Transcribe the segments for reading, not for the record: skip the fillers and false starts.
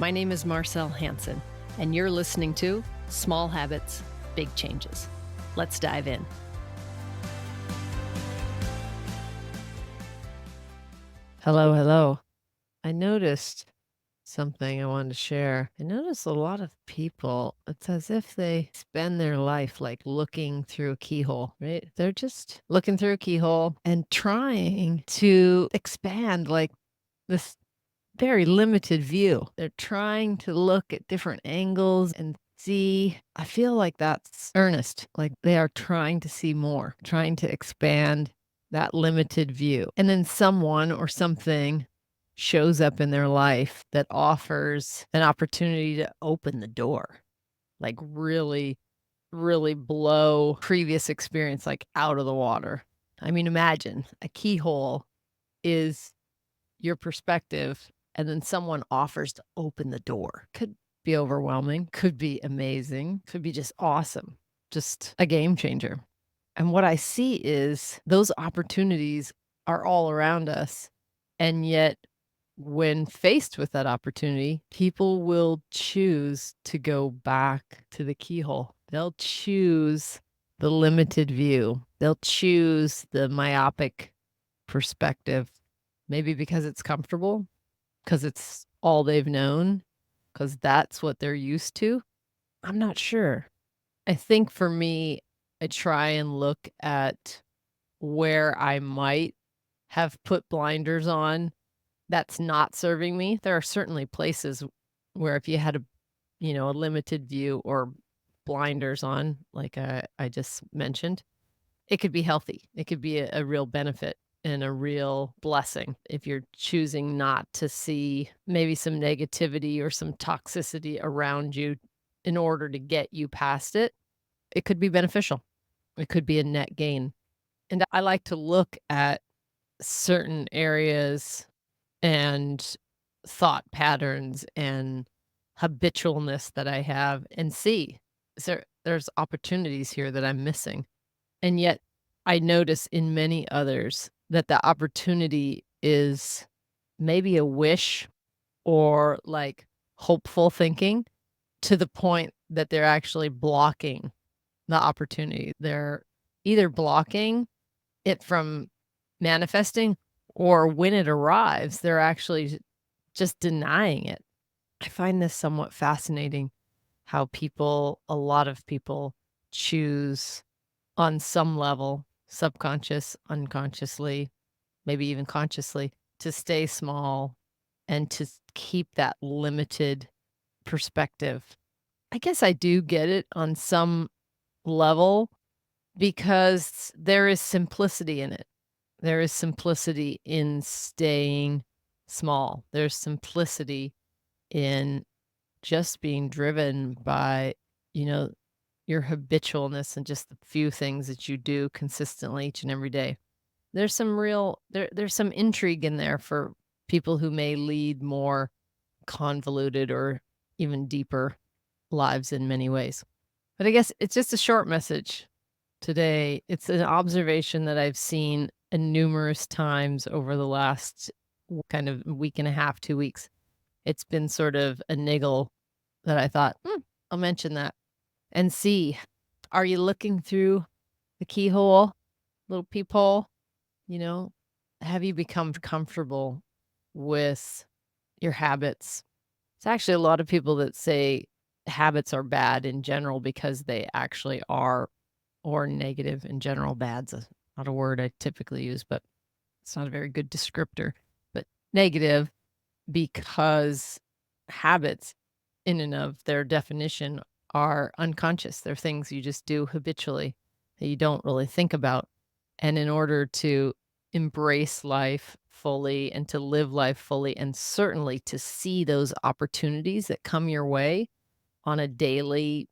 My name is Marcell Hanson, and you're listening to Small Habits, Big Changes. Let's dive in. Hello. I noticed something I wanted to share. I noticed a lot of people, it's as if they spend their life like looking through a keyhole, right? They're just looking through a keyhole and trying to expand like this very limited view. They're trying to look at different angles and see. I feel like that's earnest, like they are trying to see more, trying to expand that limited view. And then someone or something shows up in their life that offers an opportunity to open the door, like really, really blow previous experience like out of the water. I mean, imagine a keyhole is your perspective, and then someone offers to open the door. Could be overwhelming, could be amazing, could be just awesome, just a game changer. And what I see is those opportunities are all around us. And yet, when faced with that opportunity, people will choose to go back to the keyhole. They'll choose the limited view, they'll choose the myopic perspective. Maybe because it's comfortable, because it's all they've known, because that's what they're used to. I'm not sure. I think for me, I try and look at where I might have put blinders on that's not serving me. There are certainly places where if you had a limited view or blinders on, like I just mentioned, it could be healthy. It could be a real benefit and a real blessing if you're choosing not to see maybe some negativity or some toxicity around you in order to get you past it. It could be beneficial. It could be a net gain. And I like to look at certain areas and thought patterns and habitualness that I have and see there's opportunities here that I'm missing. And yet I notice in many others that the opportunity is maybe a wish or like hopeful thinking to the point that they're actually blocking the opportunity. They're either blocking it from manifesting, or when it arrives, they're actually just denying it. I find this somewhat fascinating how a lot of people choose on some level, subconscious, unconsciously, maybe even consciously, to stay small and to keep that limited perspective. I guess I do get it on some level because there is simplicity in it. There is simplicity in staying small. There's simplicity in just being driven by, you know, your habitualness and just the few things that you do consistently each and every day. There's some there's some intrigue in there for people who may lead more convoluted or even deeper lives in many ways. But I guess it's just a short message today. It's an observation that I've seen numerous times over the last kind of week and a half, 2 weeks. It's been sort of a niggle that I thought, I'll mention that and see, are you looking through the keyhole, little peephole? You know, have you become comfortable with your habits? It's actually a lot of people that say habits are bad in general because they actually are, or negative in general. Bad's not a word I typically use, but it's not a very good descriptor. But negative because habits in and of their definition are unconscious. They're things you just do habitually that you don't really think about. And in order to embrace life fully and to live life fully, and certainly to see those opportunities that come your way on a daily,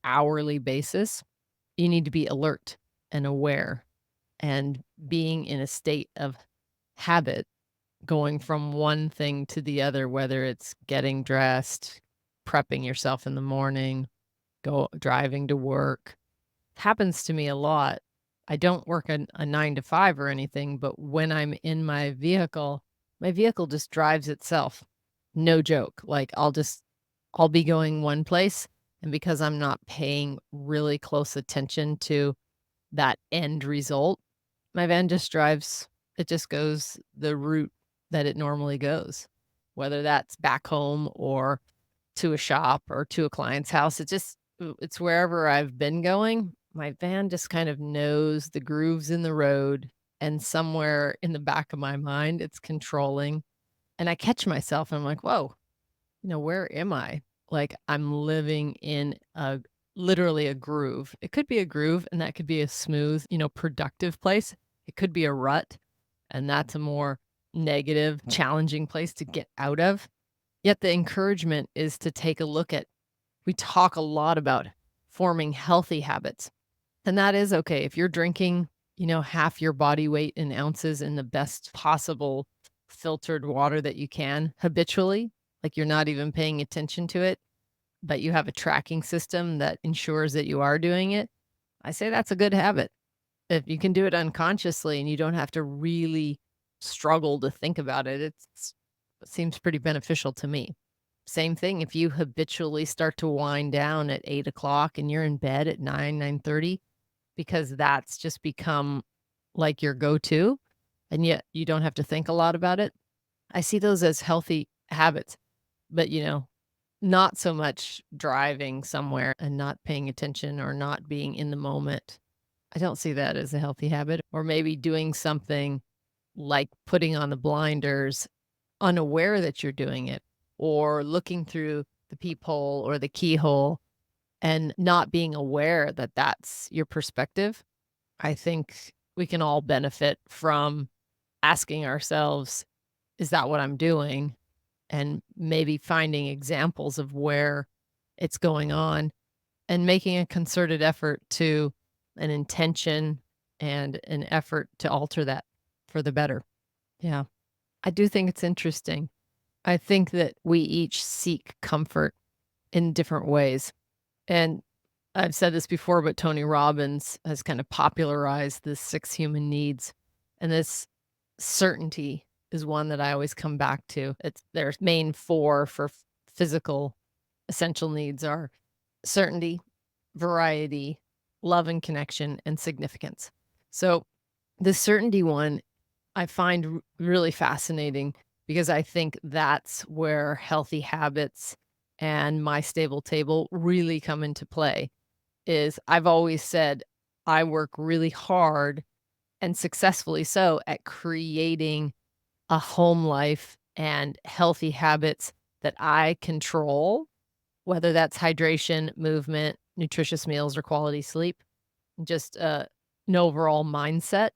hourly basis, you need to be alert and aware and being in a state of habit, going from one thing to the other, whether it's getting dressed, prepping yourself in the morning, driving to work. Happens to me a lot. I don't work a 9 to 5 or anything, but when I'm in my vehicle just drives itself. No joke. Like I'll be going one place, and because I'm not paying really close attention to that end result, my van just drives it just goes the route that it normally goes, whether that's back home or to a shop or to a client's house. It's wherever I've been going. My van just kind of knows the grooves in the road, and somewhere in the back of my mind, it's controlling. And I catch myself and I'm like, whoa, where am I? Like I'm living in literally a groove. It could be a groove and that could be a smooth, productive place. It could be a rut, and that's a more negative, challenging place to get out of. Yet the encouragement is to take a look at we talk a lot about forming healthy habits. And that is okay. If you're drinking, half your body weight in ounces in the best possible filtered water that you can habitually, like you're not even paying attention to it, but you have a tracking system that ensures that you are doing it, I say that's a good habit. If you can do it unconsciously and you don't have to really struggle to think about it, it seems pretty beneficial to me. Same thing if you habitually start to wind down at 8 o'clock and you're in bed at 9:30, because that's just become like your go-to, and yet you don't have to think a lot about it. I see those as healthy habits, but, not so much driving somewhere and not paying attention or not being in the moment. I don't see that as a healthy habit. Or maybe doing something like putting on the blinders, unaware that you're doing it, or looking through the peephole or the keyhole and not being aware that that's your perspective. I think we can all benefit from asking ourselves, is that what I'm doing? And maybe finding examples of where it's going on and making a concerted effort to an intention and an effort to alter that for the better. Yeah. I do think it's interesting. I think that we each seek comfort in different ways. And I've said this before, but Tony Robbins has kind of popularized the 6 human needs. And this certainty is one that I always come back to. It's their main four for physical essential needs are certainty, variety, love and connection, and significance. So the certainty one I find really fascinating because I think that's where healthy habits and my stable table really come into play. Is I've always said I work really hard and successfully so at creating a home life and healthy habits that I control, whether that's hydration, movement, nutritious meals, or quality sleep, just an overall mindset.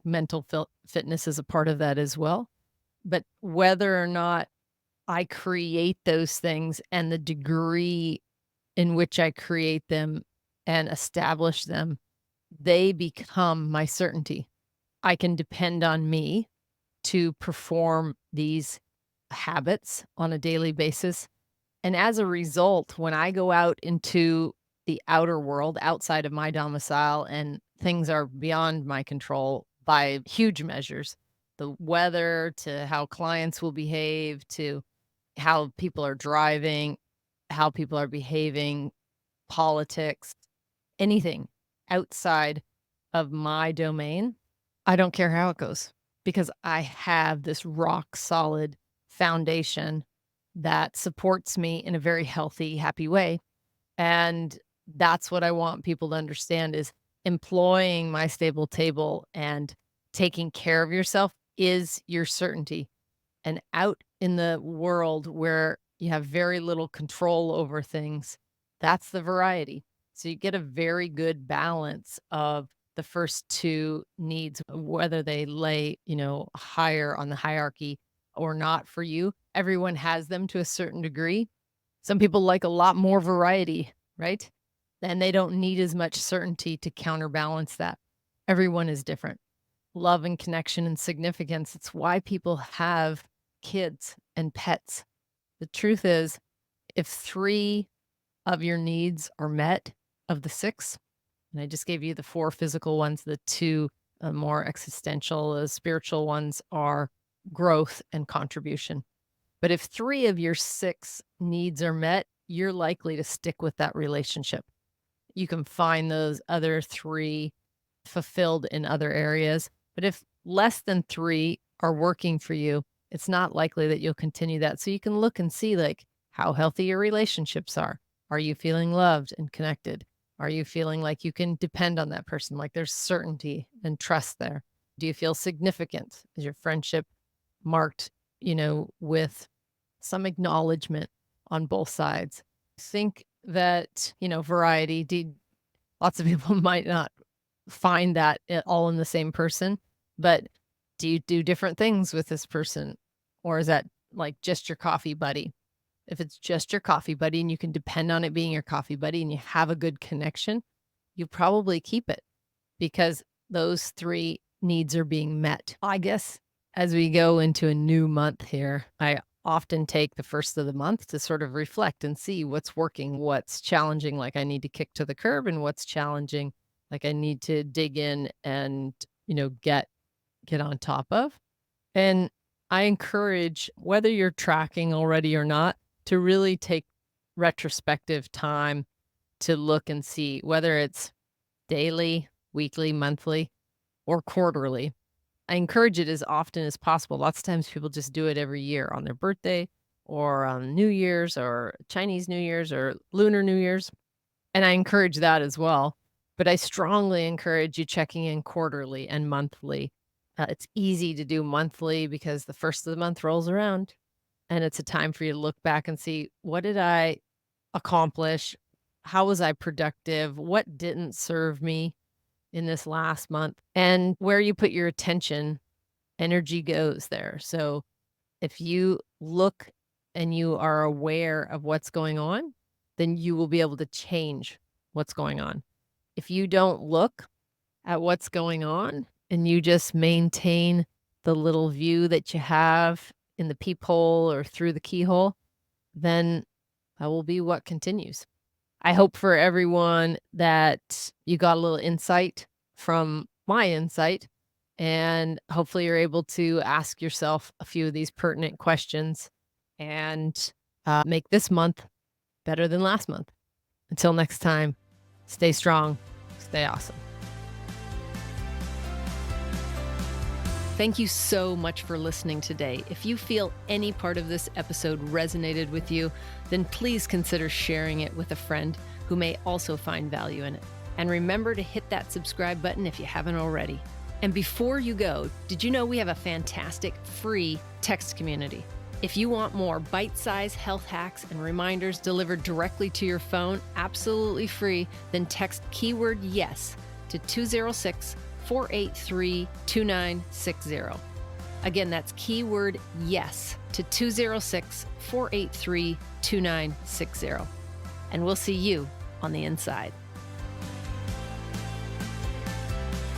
Mental fitness is a part of that as well. But whether or not I create those things and the degree in which I create them and establish them, they become my certainty. I can depend on me to perform these habits on a daily basis. And as a result, when I go out into the outer world outside of my domicile and things are beyond my control by huge measures, the weather to how clients will behave to how people are driving, how people are behaving, politics, anything outside of my domain, I don't care how it goes because I have this rock solid foundation that supports me in a very healthy, happy way. And that's what I want people to understand is employing my stable table and taking care of yourself is your certainty. And out in the world where you have very little control over things, that's the variety. So you get a very good balance of the first two needs, whether they lay, higher on the hierarchy or not for you. Everyone has them to a certain degree. Some people like a lot more variety, right? And they don't need as much certainty to counterbalance that. Everyone is different. Love and connection and significance. It's why people have kids and pets. The truth is, if 3 of your needs are met of the 6, and I just gave you the 4 physical ones, the 2 more existential, spiritual ones are growth and contribution. But if 3 of your 6 needs are met, you're likely to stick with that relationship. You can find those other 3 fulfilled in other areas. But if less than 3 are working for you, it's not likely that you'll continue that. So you can look and see like how healthy your relationships are. Are you feeling loved and connected? Are you feeling like you can depend on that person? Like there's certainty and trust there. Do you feel significant? Is your friendship marked, with some acknowledgement on both sides? Think that, variety, lots of people might not find that all in the same person, but do you do different things with this person? Or is that like just your coffee buddy? If it's just your coffee buddy and you can depend on it being your coffee buddy and you have a good connection, you probably keep it because those 3 needs are being met. I guess as we go into a new month here, I often take the first of the month to sort of reflect and see what's working, what's challenging, like I need to kick to the curb, and what's challenging, like I need to dig in and, get on top of. And I encourage, whether you're tracking already or not, to really take retrospective time to look and see whether it's daily, weekly, monthly, or quarterly. I encourage it as often as possible. Lots of times people just do it every year on their birthday or on New Year's or Chinese New Year's or Lunar New Year's. And I encourage that as well. But I strongly encourage you checking in quarterly and monthly. It's easy to do monthly because the first of the month rolls around and it's a time for you to look back and see, what did I accomplish? How was I productive? What didn't serve me in this last month? And where you put your attention, energy goes there. So if you look and you are aware of what's going on, then you will be able to change what's going on. If you don't look at what's going on and you just maintain the little view that you have in the peephole or through the keyhole, then that will be what continues. I hope for everyone that you got a little insight from my insight, and hopefully you're able to ask yourself a few of these pertinent questions and make this month better than last month. Until next time, stay strong, stay awesome. Thank you so much for listening today. If you feel any part of this episode resonated with you, then please consider sharing it with a friend who may also find value in it. And remember to hit that subscribe button if you haven't already. And before you go, did you know we have a fantastic free text community? If you want more bite-sized health hacks and reminders delivered directly to your phone, absolutely free, then text keyword YES to 206-483-2960. Again, that's keyword YES to 206-483-2960. And we'll see you on the inside.